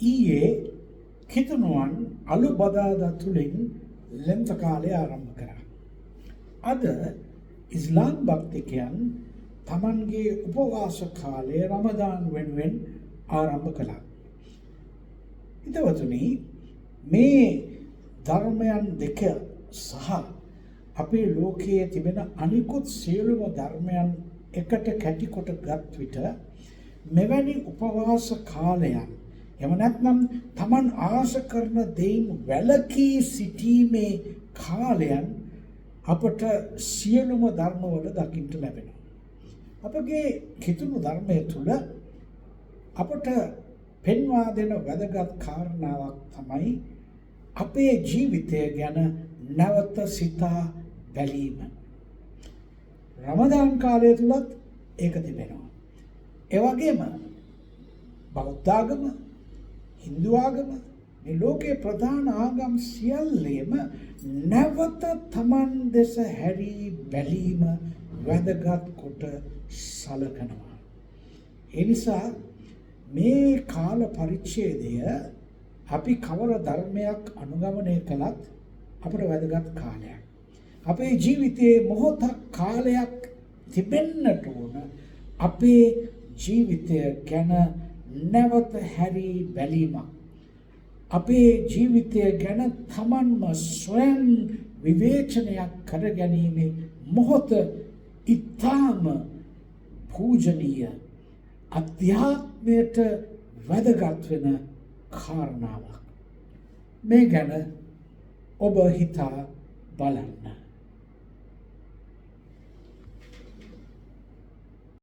ඊයේ කිතුනුවන් අලු බදාදා තුලින් ලෙන්ත කාලය ආරම්භ කරා. අද ඉස්ලාම් භක්තිකයන් තමන්ගේ උපවාස කාලය රමදාන් වෙනුවෙන් ආරම්භ කළා. හිතවතුනි, මේ ධර්මයන් දෙක සහ අපේ ලෝකයේ තිබෙන අනිකුත් සියලුම ධර්මයන් එකට කැටි කොට ගත් විට මෙවැනි උපවාස කාලයන් එහෙම නැත්නම් Taman ආශ කරන දෙයින් වැළකී සිටීමේ කාලයන් අපට සියලුම ධර්මවල දකින්න ලැබෙනවා. අපගේ කිතුණු ධර්මයේ තුල අපට පෙන්වා දෙන වැදගත් කාරණාවක් තමයි අපේ ජීවිතය ගැන නැවත සිතා බැලීම. රමදාන් කාලය තුලත් ඒක තිබෙනවා. ඒ වගේම බෞද්ධ ආගම, හින්දු ආගම, මේ ලෝකේ ප්‍රධාන ආගම් සියල්ලේම නැවත Taman දෙස හැරී බැලීම වැදගත් කොට සලකනවා. ඒ නිසා මේ කාල පරිච්ඡේදය අපි කවර ධර්මයක් අනුගමනය කළත් අපට වැදගත් කාලයක්. අපේ ජීවිතයේ මොහොතක් කාලයක් තිබෙන්නට ඕන අපේ ජීවිතය ගැන නැවත හැරී බැලීමක්. අපේ ජීවිතය ගැන Tamanම ස්වයං විවේචනයක් කරගැනීමේ මොහොත ඉතාම පූජනීය අධ්‍යාත්මයට වැදගත් වෙන කාරණාවක්. මේ ගැන ඔබ හිතා බලන්න.